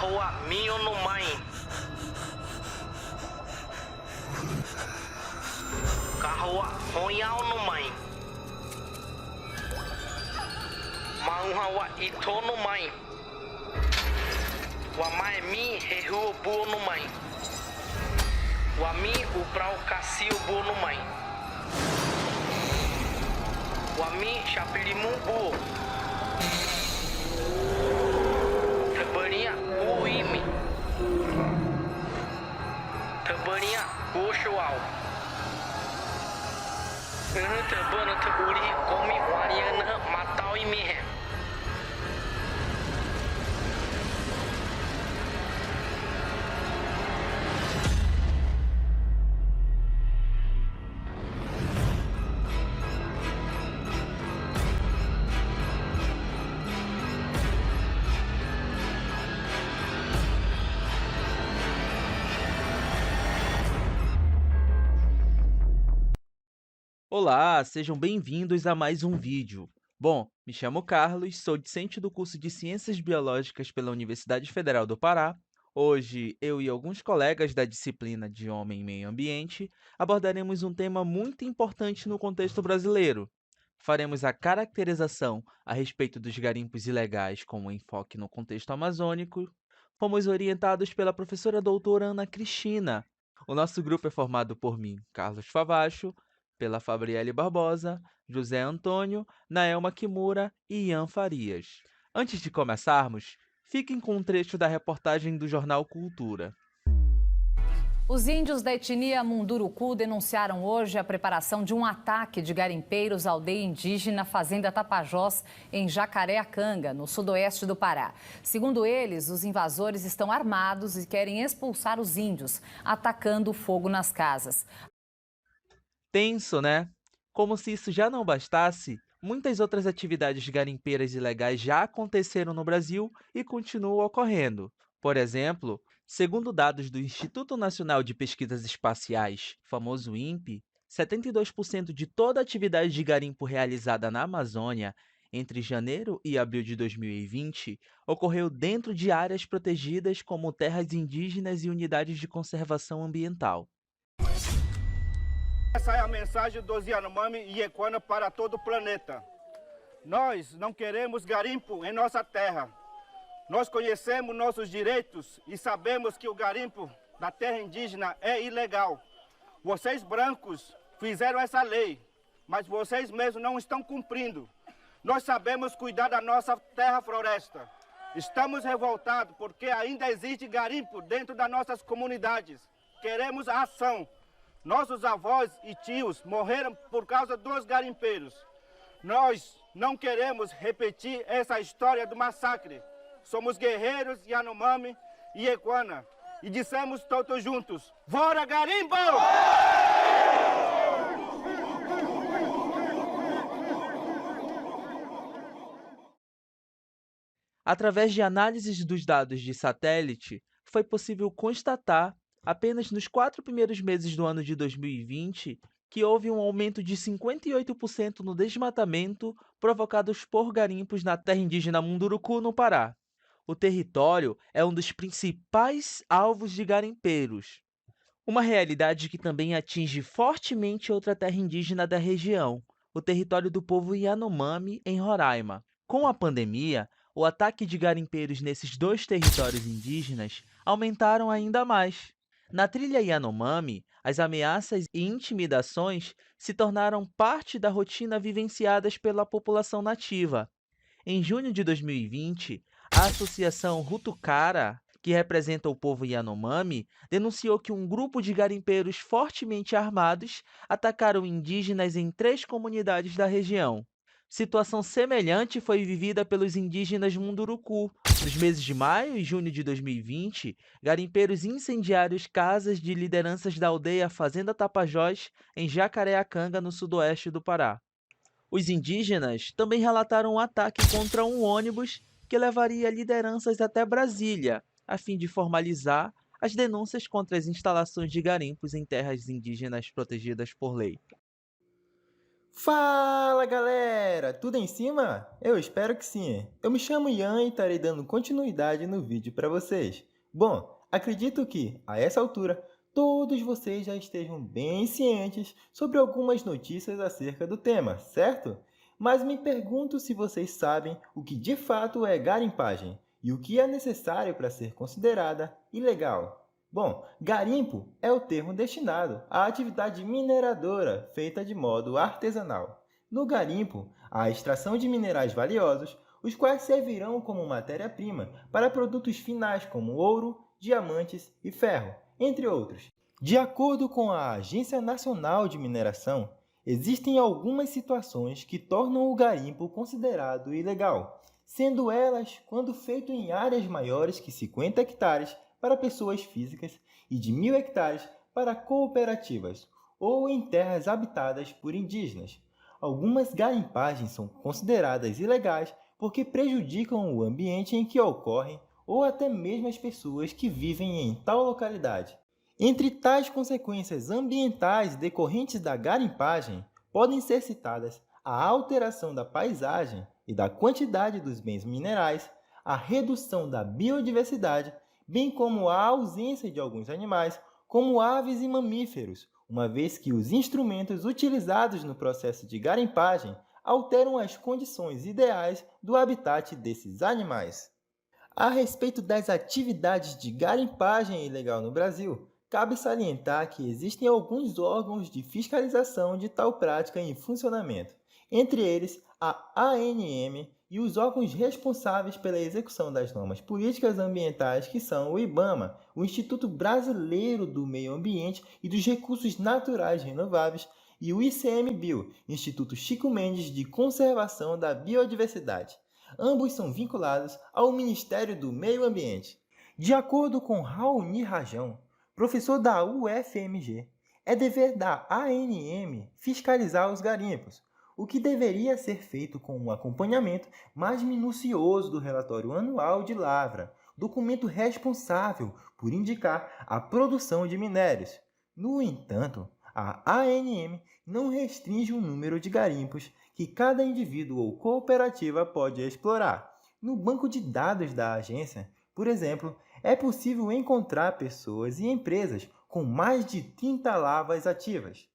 Kahua Minho no Mai. Kahua Honhao no Mai. Mauhawa Ito no Mai. Wamai Mi Rehu Bu no Mai. Wami Ubrau Cassio Bu no Mai. Wami Chapilimu Bu. Tabania Uimi. Tabania Ushuau. Tabana Taburi Komi Wariana Matau e Mihe. Olá, sejam bem-vindos a mais um vídeo. Bom, me chamo Carlos, sou discente do curso de Ciências Biológicas pela Universidade Federal do Pará. Hoje, eu e alguns colegas da disciplina de Homem e Meio Ambiente abordaremos um tema muito importante no contexto brasileiro. Faremos a caracterização a respeito dos garimpos ilegais com um enfoque no contexto amazônico. Fomos orientados pela professora doutora Ana Cristina. O nosso grupo é formado por mim, Carlos Favacho, pela Fabriele Barbosa, José Antônio, Naelma Kimura e Ian Farias. Antes de começarmos, fiquem com um trecho da reportagem do jornal Cultura. Os índios da etnia Munduruku denunciaram hoje a preparação de um ataque de garimpeiros à aldeia indígena Fazenda Tapajós, em Jacareacanga, no sudoeste do Pará. Segundo eles, os invasores estão armados e querem expulsar os índios, atacando fogo nas casas. Tenso, né? Como se isso já não bastasse, muitas outras atividades garimpeiras ilegais já aconteceram no Brasil e continuam ocorrendo. Por exemplo, segundo dados do Instituto Nacional de Pesquisas Espaciais, famoso INPE, 72% de toda a atividade de garimpo realizada na Amazônia entre janeiro e abril de 2020 ocorreu dentro de áreas protegidas como terras indígenas e unidades de conservação ambiental. Essa é a mensagem dos Yanomami e Equana para todo o planeta. Nós não queremos garimpo em nossa terra. Nós conhecemos nossos direitos e sabemos que o garimpo da terra indígena é ilegal. Vocês brancos fizeram essa lei, mas vocês mesmos não estão cumprindo. Nós sabemos cuidar da nossa terra-floresta. Estamos revoltados porque ainda existe garimpo dentro das nossas comunidades. Queremos a ação. Nossos avós e tios morreram por causa dos garimpeiros. Nós não queremos repetir essa história do massacre. Somos guerreiros Yanomami e Equana. E dissemos todos juntos, Fora garimpo! Através de análises dos dados de satélite, foi possível constatar, apenas nos 4 primeiros meses do ano de 2020, que houve um aumento de 58% no desmatamento provocados por garimpos na terra indígena Munduruku, no Pará. O território é um dos principais alvos de garimpeiros, uma realidade que também atinge fortemente outra terra indígena da região, o território do povo Yanomami, em Roraima. Com a pandemia, o ataque de garimpeiros nesses dois territórios indígenas aumentaram ainda mais. Na trilha Yanomami, as ameaças e intimidações se tornaram parte da rotina vivenciadas pela população nativa. Em junho de 2020, a Associação Rutucara, que representa o povo Yanomami, denunciou que um grupo de garimpeiros fortemente armados atacaram indígenas em 3 comunidades da região. Situação semelhante foi vivida pelos indígenas Munduruku. Nos meses de maio e junho de 2020, garimpeiros incendiaram casas de lideranças da aldeia Fazenda Tapajós, em Jacareacanga, no sudoeste do Pará. Os indígenas também relataram um ataque contra um ônibus que levaria lideranças até Brasília, a fim de formalizar as denúncias contra as instalações de garimpos em terras indígenas protegidas por lei. Fala galera, tudo em cima? Eu espero que sim. Eu me chamo Ian e estarei dando continuidade no vídeo para vocês. Bom, acredito que, a essa altura, todos vocês já estejam bem cientes sobre algumas notícias acerca do tema, certo? Mas me pergunto se vocês sabem o que de fato é garimpagem e o que é necessário para ser considerada ilegal. Bom, garimpo é o termo destinado à atividade mineradora feita de modo artesanal. No garimpo, há a extração de minerais valiosos, os quais servirão como matéria-prima para produtos finais como ouro, diamantes e ferro, entre outros. De acordo com a Agência Nacional de Mineração, existem algumas situações que tornam o garimpo considerado ilegal, sendo elas quando feito em áreas maiores que 50 hectares para pessoas físicas e de 1.000 hectares para cooperativas, ou em terras habitadas por indígenas. Algumas garimpagens são consideradas ilegais porque prejudicam o ambiente em que ocorrem ou até mesmo as pessoas que vivem em tal localidade. Entre tais consequências ambientais decorrentes da garimpagem, podem ser citadas a alteração da paisagem e da quantidade dos bens minerais, a redução da biodiversidade, bem como a ausência de alguns animais, como aves e mamíferos, uma vez que os instrumentos utilizados no processo de garimpagem alteram as condições ideais do habitat desses animais. A respeito das atividades de garimpagem ilegal no Brasil, cabe salientar que existem alguns órgãos de fiscalização de tal prática em funcionamento, entre eles a ANM e os órgãos responsáveis pela execução das normas políticas ambientais, que são o IBAMA, o Instituto Brasileiro do Meio Ambiente e dos Recursos Naturais Renováveis, e o ICMBio, Instituto Chico Mendes de Conservação da Biodiversidade. Ambos são vinculados ao Ministério do Meio Ambiente. De acordo com Raoni Rajão, professor da UFMG, é dever da ANM fiscalizar os garimpos, o que deveria ser feito com um acompanhamento mais minucioso do relatório anual de lavra, documento responsável por indicar a produção de minérios. No entanto, a ANM não restringe o número de garimpos que cada indivíduo ou cooperativa pode explorar. No banco de dados da agência, por exemplo, é possível encontrar pessoas e empresas com mais de 30 lavas ativas.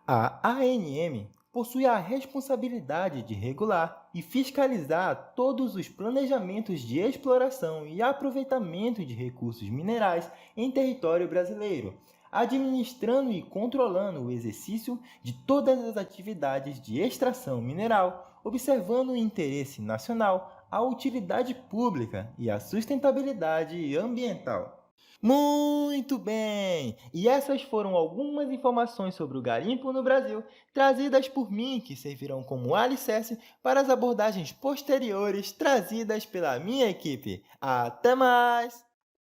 A ANM possui a responsabilidade de regular e fiscalizar todos os planejamentos de exploração e aproveitamento de recursos minerais em território brasileiro, administrando e controlando o exercício de todas as atividades de extração mineral, observando o interesse nacional, a utilidade pública e a sustentabilidade ambiental. Muito bem! E essas foram algumas informações sobre o garimpo no Brasil, trazidas por mim, que servirão como alicerce para as abordagens posteriores trazidas pela minha equipe. Até mais!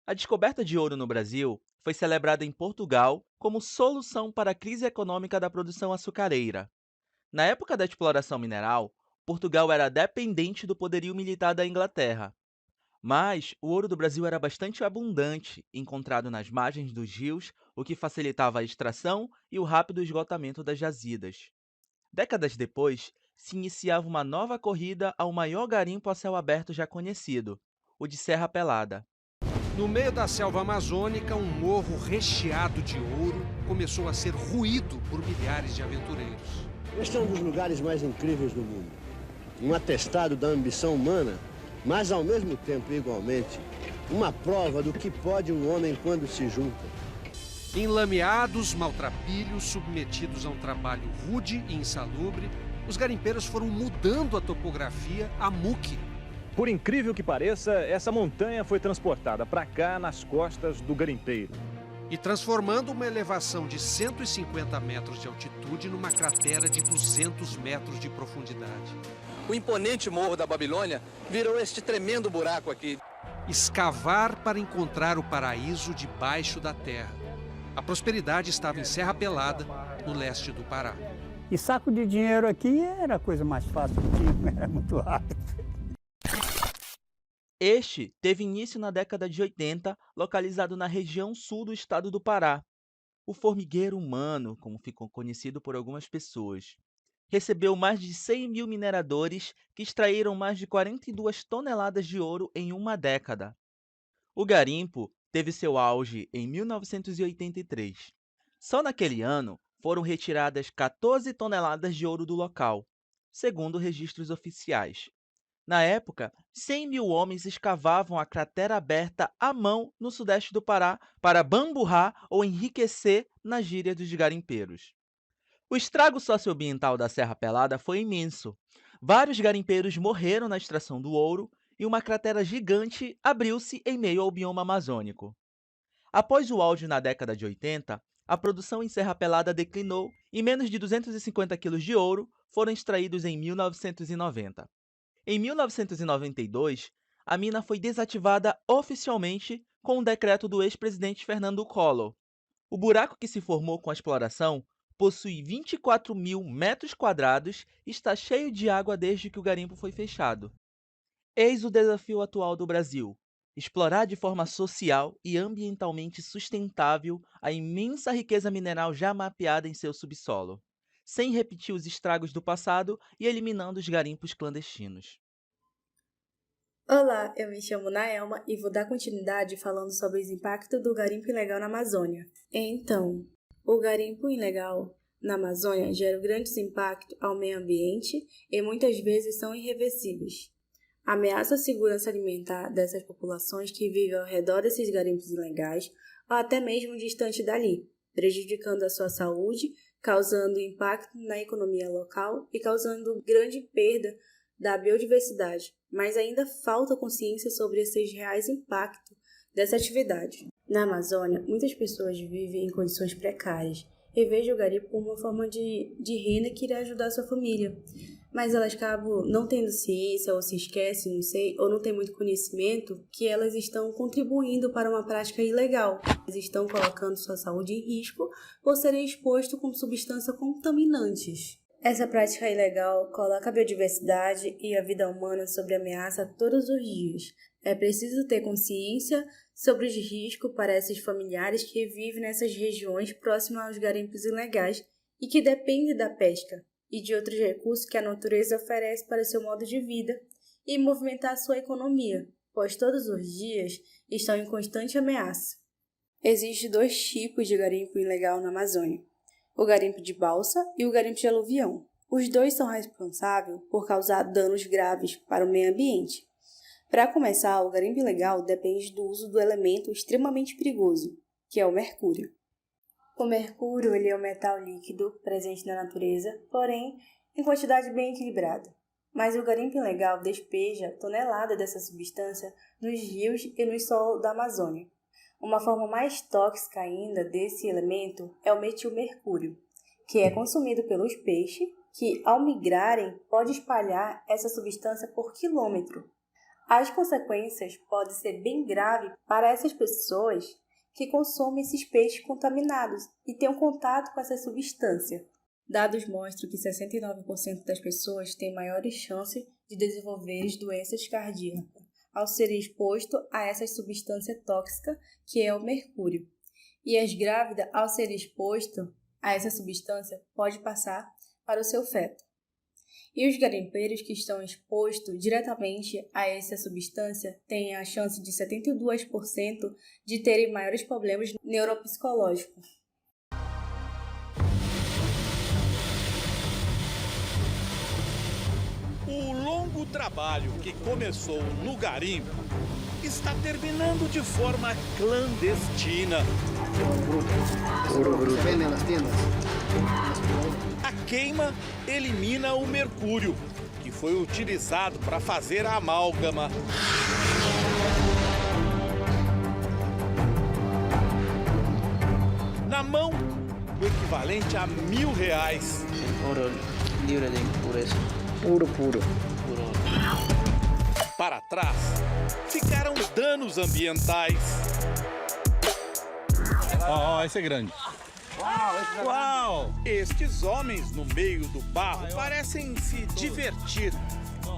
A descoberta de ouro no Brasil foi celebrada em Portugal como solução para a crise econômica da produção açucareira. Na época da exploração mineral, Portugal era dependente do poderio militar da Inglaterra. Mas o ouro do Brasil era bastante abundante, encontrado nas margens dos rios, o que facilitava a extração e o rápido esgotamento das jazidas. Décadas depois, se iniciava uma nova corrida ao maior garimpo a céu aberto já conhecido, o de Serra Pelada. No meio da selva amazônica, um morro recheado de ouro começou a ser roído por milhares de aventureiros. Este é um dos lugares mais incríveis do mundo. Um atestado da ambição humana, mas ao mesmo tempo, igualmente, uma prova do que pode um homem quando se junta. Enlameados, maltrapilhos, submetidos a um trabalho rude e insalubre, os garimpeiros foram mudando a topografia a muque. Por incrível que pareça, essa montanha foi transportada para cá nas costas do garimpeiro. E transformando uma elevação de 150 metros de altitude numa cratera de 200 metros de profundidade. O imponente Morro da Babilônia virou este tremendo buraco aqui. Escavar para encontrar o paraíso debaixo da terra. A prosperidade estava em Serra Pelada, no leste do Pará. E saco de dinheiro aqui era a coisa mais fácil que tinha, era muito rápido. Este teve início na década de 80, localizado na região sul do estado do Pará. O formigueiro humano, como ficou conhecido por algumas pessoas. recebeu mais de 100 mil mineradores que extraíram mais de 42 toneladas de ouro em uma década. O garimpo teve seu auge em 1983. Só naquele ano foram retiradas 14 toneladas de ouro do local, segundo registros oficiais. Na época, 100 mil homens escavavam a cratera aberta à mão no sudeste do Pará para bamburrar ou enriquecer na gíria dos garimpeiros. O estrago socioambiental da Serra Pelada foi imenso. Vários garimpeiros morreram na extração do ouro e uma cratera gigante abriu-se em meio ao bioma amazônico. Após o auge na década de 80, a produção em Serra Pelada declinou e menos de 250 quilos de ouro foram extraídos em 1990. Em 1992, a mina foi desativada oficialmente com um decreto do ex-presidente Fernando Collor. O buraco que se formou com a exploração possui 24 mil metros quadrados e está cheio de água desde que o garimpo foi fechado. Eis o desafio atual do Brasil: explorar de forma social e ambientalmente sustentável a imensa riqueza mineral já mapeada em seu subsolo, sem repetir os estragos do passado e eliminando os garimpos clandestinos. Olá, eu me chamo Naelma e vou dar continuidade falando sobre os impactos do garimpo ilegal na Amazônia. Então, o garimpo ilegal na Amazônia gera grandes impactos ao meio ambiente e muitas vezes são irreversíveis. Ameaça a segurança alimentar dessas populações que vivem ao redor desses garimpos ilegais ou até mesmo distante dali, prejudicando a sua saúde, causando impacto na economia local e causando grande perda da biodiversidade, mas ainda falta consciência sobre esses reais impactos dessa atividade. Na Amazônia, muitas pessoas vivem em condições precárias e veem o garimpo como uma forma de renda que irá ajudar a sua família, mas elas acabam não tendo ciência ou se esquecem, não sei, ou não têm muito conhecimento que elas estão contribuindo para uma prática ilegal. Elas estão colocando sua saúde em risco por serem expostos com substâncias contaminantes. Essa prática ilegal coloca a biodiversidade e a vida humana sob ameaça todos os dias. É preciso ter consciência sobre os riscos para esses familiares que vivem nessas regiões próximas aos garimpos ilegais e que dependem da pesca e de outros recursos que a natureza oferece para seu modo de vida e movimentar sua economia, pois todos os dias estão em constante ameaça. Existem 2 tipos de garimpo ilegal na Amazônia: o garimpo de balsa e o garimpo de aluvião. Os 2 são responsáveis por causar danos graves para o meio ambiente. Para começar, o garimpo ilegal depende do uso do elemento extremamente perigoso, que é o mercúrio. O mercúrio é um metal líquido presente na natureza, porém em quantidade bem equilibrada. Mas o garimpo ilegal despeja toneladas dessa substância nos rios e no solo da Amazônia. Uma forma mais tóxica ainda desse elemento é o metilmercúrio, que é consumido pelos peixes, que ao migrarem pode espalhar essa substância por quilômetro. As consequências podem ser bem graves para essas pessoas que consomem esses peixes contaminados e têm um contato com essa substância. Dados mostram que 69% das pessoas têm maiores chances de desenvolver doenças cardíacas ao ser exposto a essa substância tóxica que é o mercúrio. E as grávidas, ao ser exposto a essa substância, pode passar para o seu feto. E os garimpeiros que estão expostos diretamente a essa substância têm a chance de 72% de terem maiores problemas neuropsicológicos. O longo trabalho que começou no garimpo está terminando de forma clandestina. A queima elimina o mercúrio, que foi utilizado para fazer a amálgama. Na mão, o equivalente a R$1.000. Ouro livre de impureza. Puro. Para trás, ficaram danos ambientais. Esse é grande. Uau! Estes homens no meio do barro parecem se divertir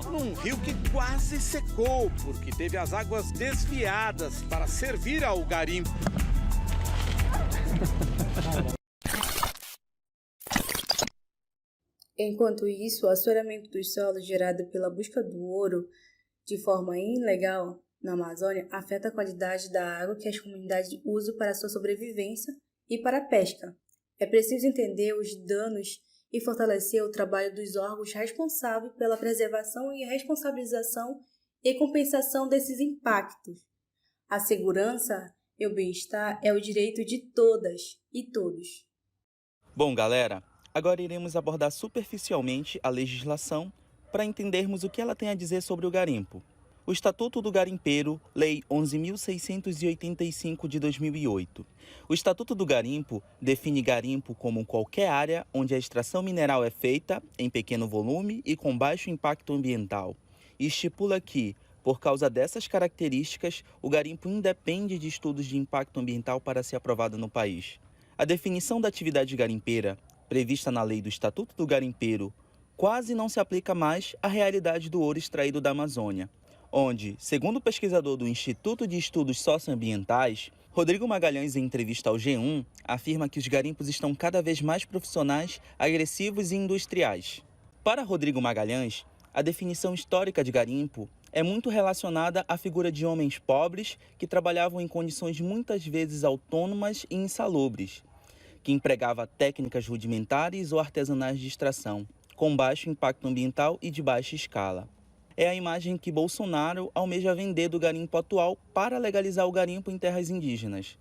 num rio que quase secou porque teve as águas desviadas para servir ao garimpo. Enquanto isso, o assoreamento dos solos gerado pela busca do ouro de forma ilegal na Amazônia afeta a qualidade da água que as comunidades usam para sua sobrevivência e para a pesca. É preciso entender os danos e fortalecer o trabalho dos órgãos responsáveis pela preservação e responsabilização e compensação desses impactos. A segurança e o bem-estar é o direito de todas e todos. Bom, galera, agora iremos abordar superficialmente a legislação para entendermos o que ela tem a dizer sobre o garimpo. O Estatuto do Garimpeiro, Lei 11.685 de 2008. O Estatuto do Garimpo define garimpo como qualquer área onde a extração mineral é feita em pequeno volume e com baixo impacto ambiental. E estipula que, por causa dessas características, o garimpo independe de estudos de impacto ambiental para ser aprovado no país. A definição da atividade garimpeira, prevista na Lei do Estatuto do Garimpeiro, quase não se aplica mais à realidade do ouro extraído da Amazônia, onde, segundo o pesquisador do Instituto de Estudos Socioambientais, Rodrigo Magalhães, em entrevista ao G1, afirma que os garimpos estão cada vez mais profissionais, agressivos e industriais. Para Rodrigo Magalhães, a definição histórica de garimpo é muito relacionada à figura de homens pobres que trabalhavam em condições muitas vezes autônomas e insalubres, que empregava técnicas rudimentares ou artesanais de extração, com baixo impacto ambiental e de baixa escala. É a imagem que Bolsonaro almeja vender do garimpo atual para legalizar o garimpo em terras indígenas.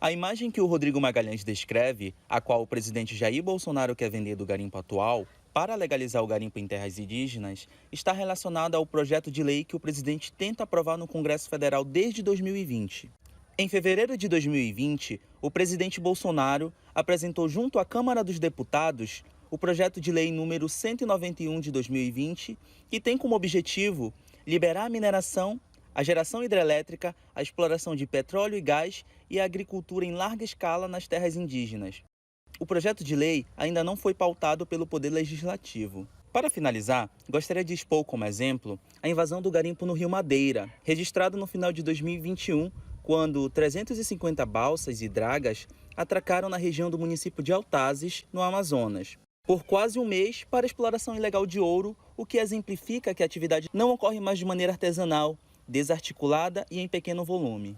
A imagem que o Rodrigo Magalhães descreve, a qual o presidente Jair Bolsonaro quer vender do garimpo atual, para legalizar o garimpo em terras indígenas, está relacionada ao projeto de lei que o presidente tenta aprovar no Congresso Federal desde 2020. Em fevereiro de 2020, o presidente Bolsonaro apresentou junto à Câmara dos Deputados o projeto de lei número 191 de 2020, que tem como objetivo liberar a mineração, a geração hidrelétrica, a exploração de petróleo e gás e a agricultura em larga escala nas terras indígenas. O projeto de lei ainda não foi pautado pelo Poder Legislativo. Para finalizar, gostaria de expor como exemplo a invasão do garimpo no Rio Madeira, registrado no final de 2021, quando 350 balsas e dragas atracaram na região do município de Altazes, no Amazonas, por quase um mês para exploração ilegal de ouro, o que exemplifica que a atividade não ocorre mais de maneira artesanal, desarticulada e em pequeno volume.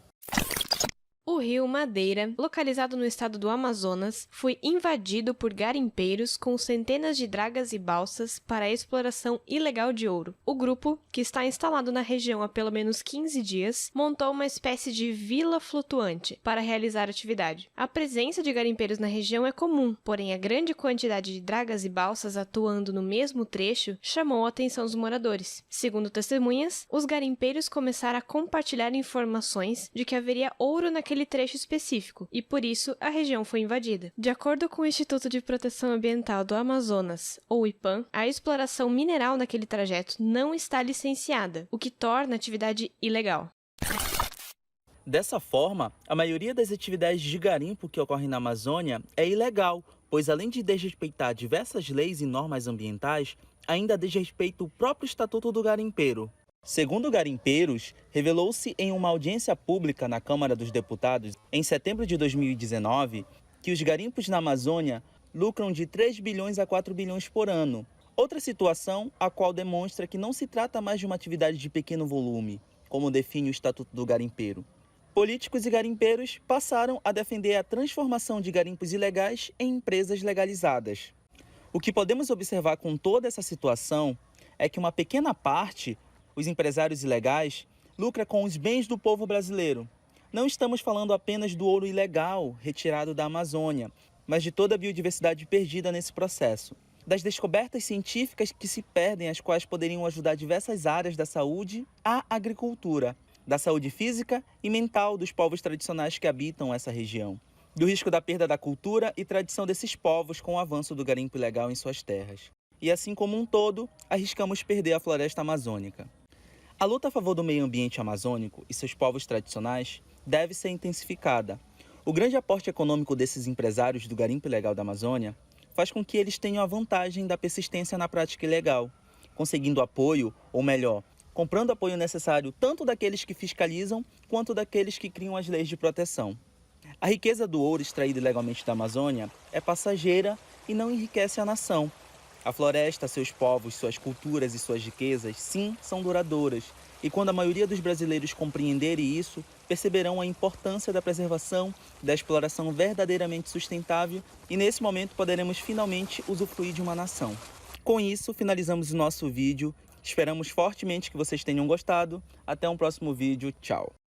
O rio Madeira, localizado no estado do Amazonas, foi invadido por garimpeiros com centenas de dragas e balsas para a exploração ilegal de ouro. O grupo, que está instalado na região há pelo menos 15 dias, montou uma espécie de vila flutuante para realizar a atividade. A presença de garimpeiros na região é comum, porém a grande quantidade de dragas e balsas atuando no mesmo trecho chamou a atenção dos moradores. Segundo testemunhas, os garimpeiros começaram a compartilhar informações de que haveria ouro naquele trecho específico, e por isso a região foi invadida. De acordo com o Instituto de Proteção Ambiental do Amazonas, ou IPAM, a exploração mineral naquele trajeto não está licenciada, o que torna a atividade ilegal. Dessa forma, a maioria das atividades de garimpo que ocorrem na Amazônia é ilegal, pois além de desrespeitar diversas leis e normas ambientais, ainda desrespeita o próprio Estatuto do Garimpeiro. Segundo garimpeiros, revelou-se em uma audiência pública na Câmara dos Deputados, em setembro de 2019, que os garimpos na Amazônia lucram de 3 bilhões a 4 bilhões por ano. Outra situação, a qual demonstra que não se trata mais de uma atividade de pequeno volume, como define o Estatuto do Garimpeiro. Políticos e garimpeiros passaram a defender a transformação de garimpos ilegais em empresas legalizadas. O que podemos observar com toda essa situação é que uma pequena parte, os empresários ilegais, lucra com os bens do povo brasileiro. Não estamos falando apenas do ouro ilegal retirado da Amazônia, mas de toda a biodiversidade perdida nesse processo. Das descobertas científicas que se perdem, as quais poderiam ajudar diversas áreas da saúde à agricultura, da saúde física e mental dos povos tradicionais que habitam essa região, do risco da perda da cultura e tradição desses povos com o avanço do garimpo ilegal em suas terras. E assim como um todo, arriscamos perder a floresta amazônica. A luta a favor do meio ambiente amazônico e seus povos tradicionais deve ser intensificada. O grande aporte econômico desses empresários do garimpo ilegal da Amazônia faz com que eles tenham a vantagem da persistência na prática ilegal, conseguindo apoio, ou melhor, comprando apoio necessário tanto daqueles que fiscalizam quanto daqueles que criam as leis de proteção. A riqueza do ouro extraído ilegalmente da Amazônia é passageira e não enriquece a nação. A floresta, seus povos, suas culturas e suas riquezas, sim, são duradouras. E quando a maioria dos brasileiros compreenderem isso, perceberão a importância da preservação, da exploração verdadeiramente sustentável e nesse momento poderemos finalmente usufruir de uma nação. Com isso, finalizamos o nosso vídeo. Esperamos fortemente que vocês tenham gostado. Até um próximo vídeo. Tchau!